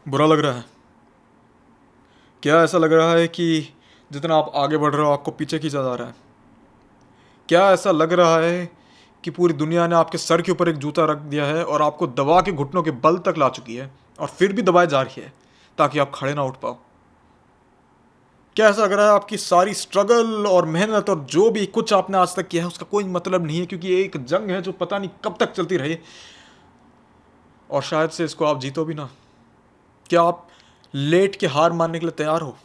बुरा लग रहा है? क्या ऐसा लग रहा है कि जितना आप आगे बढ़ रहे हो आपको पीछे खींचा जा रहा है? क्या ऐसा लग रहा है कि पूरी दुनिया ने आपके सर के ऊपर एक जूता रख दिया है और आपको दबा के घुटनों के बल तक ला चुकी है और फिर भी दबाए जा रही है ताकि आप खड़े ना उठ पाओ? क्या ऐसा लग रहा है आपकी सारी स्ट्रगल और मेहनत और जो भी कुछ आपने आज तक किया है उसका कोई मतलब नहीं है, क्योंकि ये एक जंग है जो पता नहीं कब तक चलती रही और शायद से इसको आप जीतो भी ना? क्या आप लेट के हार मानने के लिए तैयार हो?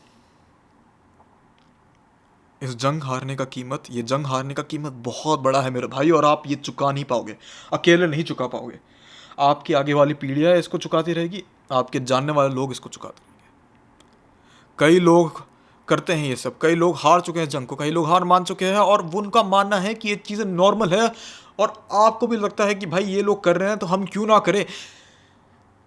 इस जंग हारने का कीमत, ये जंग हारने का कीमत बहुत बड़ा है मेरे भाई, और आप ये चुका नहीं पाओगे। अकेले नहीं चुका पाओगे। आपकी आगे वाली पीढ़ियां इसको चुकाती रहेगी, आपके जानने वाले लोग इसको चुकाते रहेंगे। कई लोग करते हैं ये सब, कई लोग हार चुके हैं जंग को, कई लोग हार मान चुके हैं और वो उनका मानना है कि ये चीज़ें नॉर्मल है। और आपको भी लगता है कि भाई ये लोग कर रहे हैं तो हम क्यों ना करें।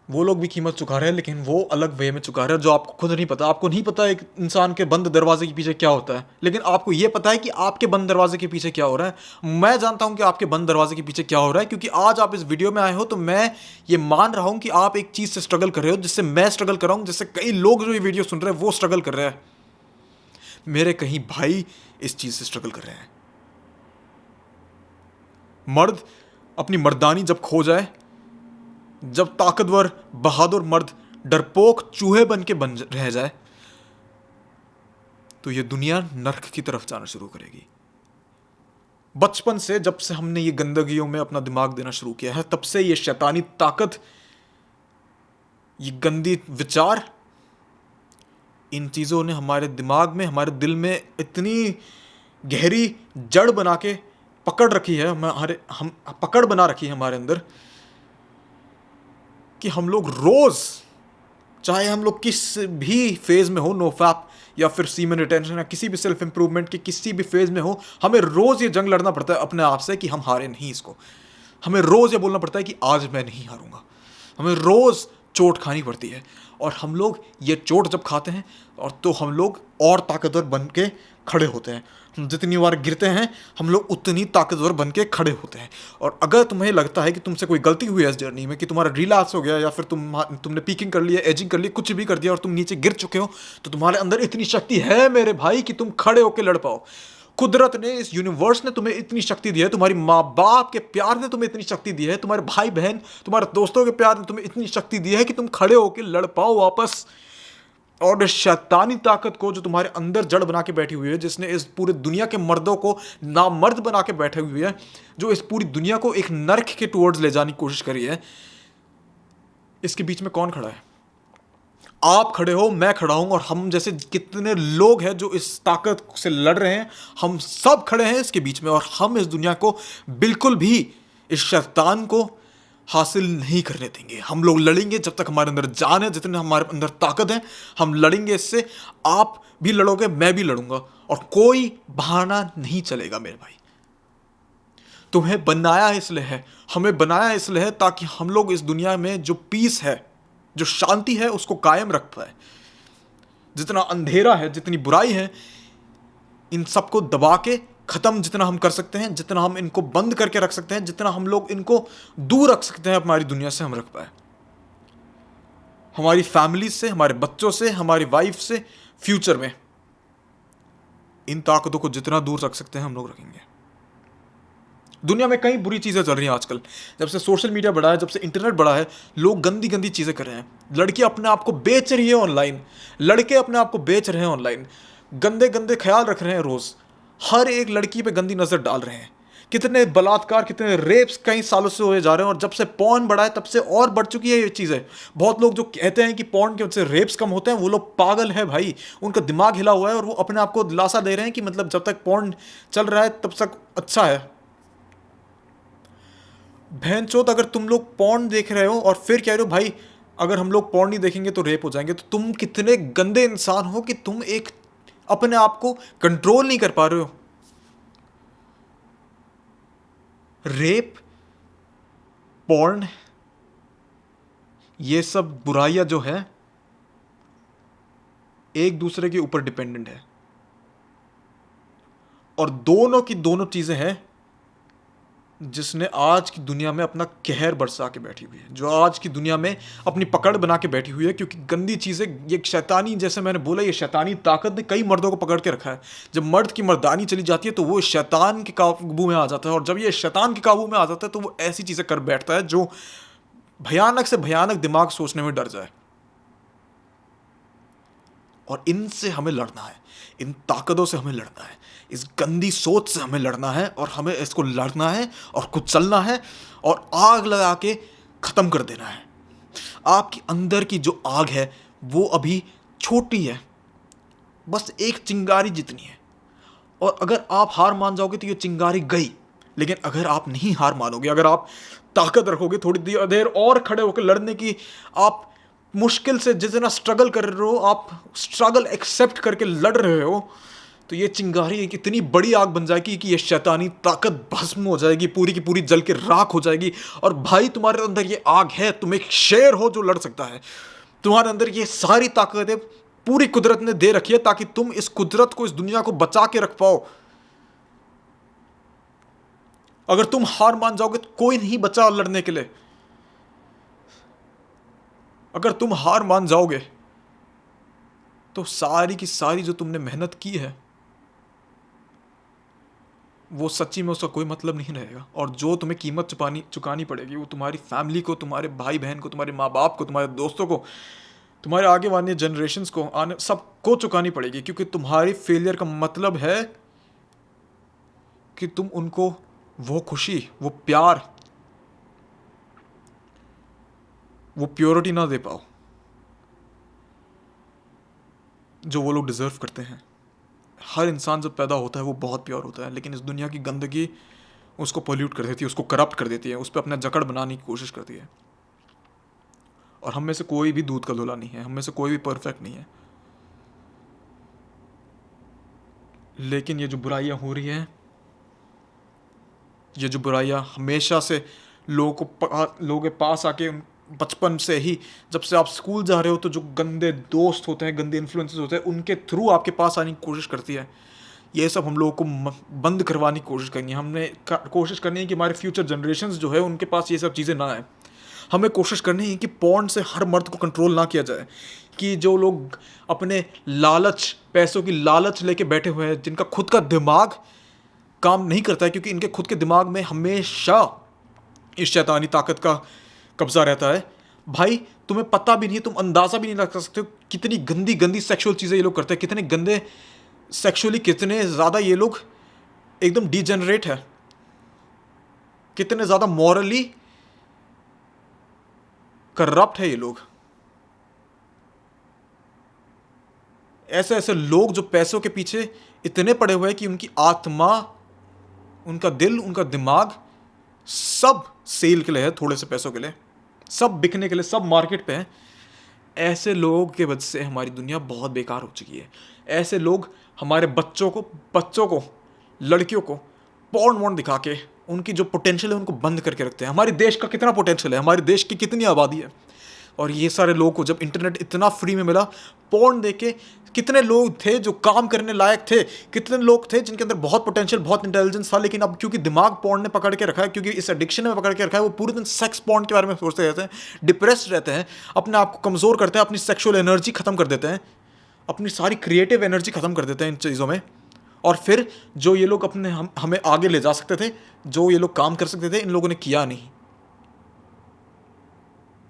वो लोग भी कीमत चुका रहे हैं, लेकिन वो अलग वे में चुका रहे हैं जो आपको खुद नहीं पता। आपको नहीं पता एक इंसान के बंद दरवाजे के पीछे क्या होता है, लेकिन आपको ये पता है कि आपके बंद दरवाजे के पीछे क्या हो रहा है। मैं जानता हूं कि आपके बंद दरवाजे के पीछे क्या हो रहा है, क्योंकि आज आप इस वीडियो में आए हो तो मैं ये मान रहा हूं कि आप एक चीज़ से स्ट्रगल कर रहे हो जिससे मैं स्ट्रगल कर रहा हूं, जिससे कई लोग जो ये वीडियो सुन रहे हैं वो स्ट्रगल कर रहे हैं। मेरे कहीं भाई इस चीज़ से स्ट्रगल कर रहे हैं। मर्द अपनी मर्दानी जब खो जाए, जब ताकतवर बहादुर मर्द डरपोक चूहे बन के बन रह जाए, तो ये दुनिया नर्क की तरफ जाना शुरू करेगी। बचपन से जब से हमने ये गंदगियों में अपना दिमाग देना शुरू किया है, तब से ये शैतानी ताकत, ये गंदी विचार, इन चीज़ों ने हमारे दिमाग में, हमारे दिल में इतनी गहरी जड़ बना के पकड़ रखी है, हमारे हम पकड़ बना रखी है हमारे अंदर, कि हम लोग रोज़, चाहे हम लोग किस भी फेज में हो, नो फैप या फिर सीमेन रिटेंशन या किसी भी सेल्फ इंप्रूवमेंट के किसी भी फेज में हो, हमें रोज ये जंग लड़ना पड़ता है अपने आप से कि हम हारे नहीं इसको। हमें रोज ये बोलना पड़ता है कि आज मैं नहीं हारूंगा। हमें रोज चोट खानी पड़ती है, और हम लोग ये चोट जब खाते हैं और तो हम लोग और ताकतवर बन के खड़े होते हैं। हम जितनी बार गिरते हैं हम लोग उतनी ताकतवर बन के खड़े होते हैं। और अगर तुम्हें लगता है कि तुमसे कोई गलती हुई है इस जर्नी में, कि तुम्हारा रिलैप्स हो गया या फिर तुमने पीकिंग कर लिया, एजिंग कर लिया, कुछ भी कर दिया और तुम नीचे गिर चुके हो, तो तुम्हारे अंदर इतनी शक्ति है मेरे भाई कि तुम खड़े होकर लड़ पाओ। कुदरत ने, इस यूनिवर्स ने तुम्हें इतनी शक्ति दी है, तुम्हारी माँ बाप के प्यार ने तुम्हें इतनी शक्ति दी है, तुम्हारे भाई बहन, तुम्हारे दोस्तों के प्यार ने तुम्हें इतनी शक्ति दी है कि तुम खड़े होकर लड़ पाओ वापस। और इस शैतानी ताकत को जो तुम्हारे अंदर जड़ बना के बैठी हुई है, जिसने इस पूरी दुनिया के मर्दों को नामर्द बना के बैठे हुए है, जो इस पूरी दुनिया को एक नर्क के टुवर्ड्स ले जाने की कोशिश करी है, इसके बीच में कौन खड़ा है? आप खड़े हो, मैं खड़ा हूं, और हम जैसे कितने लोग हैं जो इस ताकत से लड़ रहे हैं। हम सब खड़े हैं इसके बीच में, और हम इस दुनिया को बिल्कुल भी, इस शैतान को हासिल नहीं करने देंगे। हम लोग लड़ेंगे जब तक हमारे अंदर जान है, जितने हमारे अंदर ताकत है हम लड़ेंगे इससे। आप भी लड़ोगे, मैं भी लड़ूंगा, और कोई बहाना नहीं चलेगा मेरे भाई। तुम्हें बनाया इसलिए है, हमें बनाया इसलिए है, ताकि हम लोग इस दुनिया में जो पीस है, जो शांति है, उसको कायम रख पाए। जितना अंधेरा है, जितनी बुराई है, इन सबको दबा के खत्म जितना हम कर सकते हैं, जितना हम इनको बंद करके रख सकते हैं, जितना हम लोग इनको दूर रख सकते हैं हमारी दुनिया से, हम रख पाए। हमारी फैमिली से, हमारे बच्चों से, हमारी वाइफ से, फ्यूचर में इन ताकतों को जितना दूर रख सकते हैं हम लोग रखेंगे। दुनिया में कई बुरी चीज़ें चल रही हैं आजकल। जब से सोशल मीडिया बढ़ा है, जब से इंटरनेट बढ़ा है, लोग गंदी गंदी चीज़ें कर रहे हैं। लड़की अपने आप को बेच रही है ऑनलाइन, लड़के अपने आप को बेच रहे हैं ऑनलाइन, गंदे गंदे ख्याल रख रहे हैं रोज़, हर एक लड़की पे गंदी नज़र डाल रहे हैं। कितने बलात्कार, कितने रेप्स कई सालों से हुए जा रहे हैं, और जब से पॉर्न बढ़ा है तब से और बढ़ चुकी है ये चीज़ें। बहुत लोग जो कहते हैं कि पॉर्न की वजह से रेप्स कम होते हैं, वो लोग पागल है भाई। उनका दिमाग हिला हुआ है, और वो अपने आप को दिलासा दे रहे हैं कि मतलब जब तक पॉर्न चल रहा है तब तक अच्छा है। भैंचोद, अगर तुम लोग पॉर्न देख रहे हो और फिर कह रहे हो भाई अगर हम लोग पॉर्न नहीं देखेंगे तो रेप हो जाएंगे, तो तुम कितने गंदे इंसान हो कि तुम एक अपने आप को कंट्रोल नहीं कर पा रहे हो। रेप, पॉर्न, ये सब बुराइयां जो है एक दूसरे के ऊपर डिपेंडेंट है, और दोनों की दोनों चीजें हैं जिसने आज की दुनिया में अपना कहर बरसा के बैठी हुई है, जो आज की दुनिया में अपनी पकड़ बना के बैठी हुई है, क्योंकि गंदी चीज़ें, ये शैतानी, जैसे मैंने बोला, ये शैतानी ताकत ने कई मर्दों को पकड़ के रखा है। जब मर्द की मर्दानी चली जाती है तो वो शैतान के काबू में आ जाता है, और जब ये शैतान के काबू में आ जाता है तो वो ऐसी चीज़ें कर बैठता है जो भयानक से भयानक दिमाग सोचने में डर जाए। और इनसे हमें लड़ना है, इन ताकतों से हमें लड़ना है, इस गंदी सोच से हमें लड़ना है, और हमें इसको लड़ना है और कुचलना है और आग लगा के ख़त्म कर देना है। आपके अंदर की जो आग है वो अभी छोटी है, बस एक चिंगारी जितनी है, और अगर आप हार मान जाओगे तो ये चिंगारी गई। लेकिन अगर आप नहीं हार मानोगे, अगर आप ताकत रखोगे, थोड़ी देर और खड़े होकर लड़ने की, आप मुश्किल से जितना स्ट्रगल कर रहे हो, आप स्ट्रगल एक्सेप्ट करके लड़ रहे हो, तो ये चिंगारी एक इतनी बड़ी आग बन जाएगी कि ये शैतानी ताकत भस्म हो जाएगी, पूरी की पूरी जल के राख हो जाएगी। और भाई, तुम्हारे अंदर ये आग है, तुम एक शेर हो जो लड़ सकता है। तुम्हारे अंदर ये सारी ताकतें पूरी कुदरत ने दे रखी है ताकि तुम इस कुदरत को, इस दुनिया को बचा के रख पाओ। अगर तुम हार मान जाओगे तो कोई नहीं बचा लड़ने के लिए। अगर तुम हार मान जाओगे तो सारी की सारी जो तुमने मेहनत की है वो सच्ची में उसका कोई मतलब नहीं रहेगा। और जो तुम्हें कीमत चुकानी पड़ेगी वो तुम्हारी फैमिली को, तुम्हारे भाई बहन को, तुम्हारे माँ बाप को, तुम्हारे दोस्तों को, तुम्हारे आगे वाले जनरेशन्स को, आने सबको चुकानी पड़ेगी। क्योंकि तुम्हारी फेलियर का मतलब है कि तुम उनको वो खुशी, वो प्यार, वो प्योरिटी ना दे पाओ जो वो लोग डिज़र्व करते हैं। हर इंसान जब पैदा होता है वो बहुत प्योर होता है, लेकिन इस दुनिया की गंदगी उसको पोल्यूट कर देती है, उसको करप्ट कर देती है, उस पर अपना जकड़ बनाने की कोशिश करती है। और हम में से कोई भी दूध का धुला नहीं है, हम में से कोई भी परफेक्ट नहीं है। लेकिन ये जो बुराइयां हो रही हैं, ये जो बुराइयां हमेशा से लोगों के पास आके, बचपन से ही, जब से आप स्कूल जा रहे हो, तो जो गंदे दोस्त होते हैं, गंदे इन्फ्लुएंसेस होते हैं, उनके थ्रू आपके पास आने की कोशिश करती है। ये सब हम लोगों को बंद करवाने की कोशिश करनी है। हमने कोशिश करनी है कि हमारे फ्यूचर जनरेशन्स जो है उनके पास ये सब चीज़ें ना आए। हमें कोशिश करनी है कि पॉर्न से हर मर्द को कंट्रोल ना किया जाए। कि जो लोग अपने लालच, पैसों की लालच लेके बैठे हुए हैं, जिनका खुद का दिमाग काम नहीं करता है, क्योंकि इनके खुद के दिमाग में हमेशा इस शैतानी ताकत का कब्जा रहता है। भाई, तुम्हें पता भी नहीं, तुम अंदाज़ा भी नहीं लगा सकते हो कितनी गंदी गंदी सेक्सुअल चीज़ें ये लोग करते हैं, कितने गंदे सेक्सुअली, कितने ज़्यादा ये लोग एकदम डिजेनरेट है, कितने ज़्यादा मॉरली करप्ट है ये लोग। ऐसे ऐसे लोग जो पैसों के पीछे इतने पड़े हुए हैं कि उनकी आत्मा, उनका दिल, उनका दिमाग सब सेल के लिए है, थोड़े से पैसों के लिए, सब बिकने के लिए, सब मार्केट पे है। ऐसे लोगों के वजह से हमारी दुनिया बहुत बेकार हो चुकी है। ऐसे लोग हमारे बच्चों को, लड़कियों को पॉर्न वॉर्न दिखा के उनकी जो पोटेंशियल है उनको बंद करके रखते हैं। हमारे देश का कितना पोटेंशियल है, हमारे देश की कितनी आबादी है, और ये सारे लोगों को जब इंटरनेट इतना फ्री में मिला, पॉर्न देख के कितने लोग थे जो काम करने लायक थे, कितने लोग थे जिनके अंदर बहुत पोटेंशियल, बहुत इंटेलिजेंस था, लेकिन अब क्योंकि दिमाग पॉर्न ने पकड़ के रखा है, क्योंकि इस एडिक्शन में पकड़ के रखा है, वो पूरे दिन सेक्स पॉर्न के बारे में सोचते रहते हैं, डिप्रेस्ड रहते हैं, अपने आप को कमज़ोर करते हैं, अपनी सेक्सुअल एनर्जी ख़त्म कर देते हैं, अपनी सारी क्रिएटिव एनर्जी ख़त्म कर देते हैं इन चीज़ों में। और फिर जो ये लोग हमें आगे ले जा सकते थे, जो ये लोग काम कर सकते थे, इन लोगों ने किया नहीं।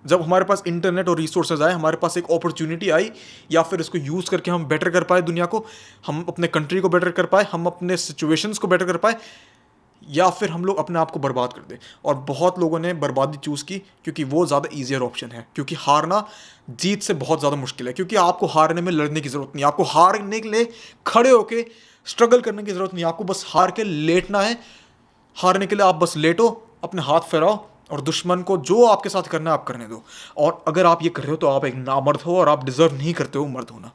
जब हमारे पास इंटरनेट और रिसोर्सेज आए, हमारे पास एक अपॉर्चुनिटी आई, या फिर इसको यूज़ करके हम बेटर कर पाए दुनिया को, हम अपने कंट्री को बेटर कर पाए, हम अपने सिचुएशंस को बेटर कर पाए, या फिर हम लोग अपने आप को बर्बाद कर दें। और बहुत लोगों ने बर्बादी चूज़ की, क्योंकि वो ज़्यादा ईजियर ऑप्शन है। क्योंकि हारना जीत से बहुत ज़्यादा मुश्किल है, क्योंकि आपको हारने में लड़ने की ज़रूरत नहीं, आपको हारने के लिए खड़े होकर स्ट्रगल करने की ज़रूरत नहीं, आपको बस हार के लेटना है। हारने के लिए आप बस लेटो, अपने हाथ फैलाओ, और दुश्मन को जो आपके साथ करना है आप करने दो। और अगर आप ये कर रहे हो तो आप एक नामर्द हो, और आप डिजर्व नहीं करते हो मर्द होना।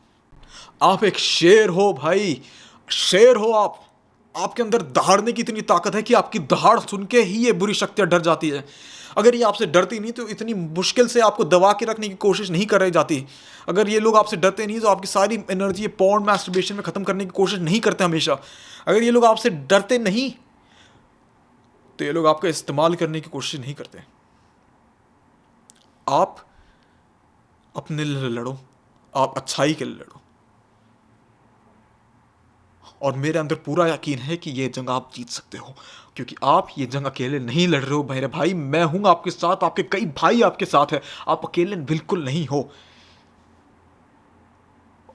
आप एक शेर हो भाई, शेर हो आप। आपके अंदर दहाड़ने की इतनी ताकत है कि आपकी दहाड़ सुन के ही ये बुरी शक्तियां डर जाती है। अगर ये आपसे डरती नहीं तो इतनी मुश्किल से आपको दबा के रखने की कोशिश नहीं कर रही जाती। अगर ये लोग आपसे डरते नहीं तो आपकी सारी एनर्जी पॉर्न मैस्टरबेशन में ख़त्म करने की कोशिश नहीं करते हमेशा। अगर ये लोग आपसे डरते नहीं तो ये लोग आपका इस्तेमाल करने की कोशिश नहीं करते। आप अपने लिए लड़ो, आप अच्छाई के लिए लड़ो, और मेरे अंदर पूरा यकीन है कि ये जंग आप जीत सकते हो, क्योंकि आप ये जंग अकेले नहीं लड़ रहे हो मेरे भाई। मैं हूं आपके साथ, आपके कई भाई आपके साथ है, आप अकेले बिल्कुल नहीं हो।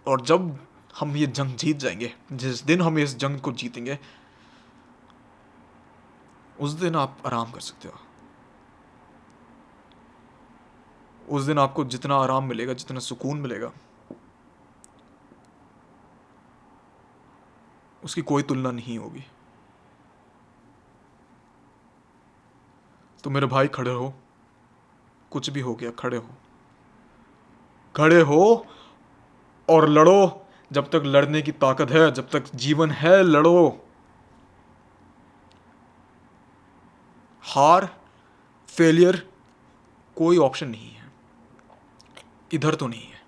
और जब हम ये जंग जीत जाएंगे, जिस दिन हम इस जंग को जीतेंगे, उस दिन आप आराम कर सकते हो। उस दिन आपको जितना आराम मिलेगा, जितना सुकून मिलेगा, उसकी कोई तुलना नहीं होगी। तो मेरे भाई खड़े हो, कुछ भी हो गया खड़े हो, खड़े हो और लड़ो। जब तक लड़ने की ताकत है, जब तक जीवन है, लड़ो। हार, फेलियर कोई ऑप्शन नहीं है, इधर तो नहीं है।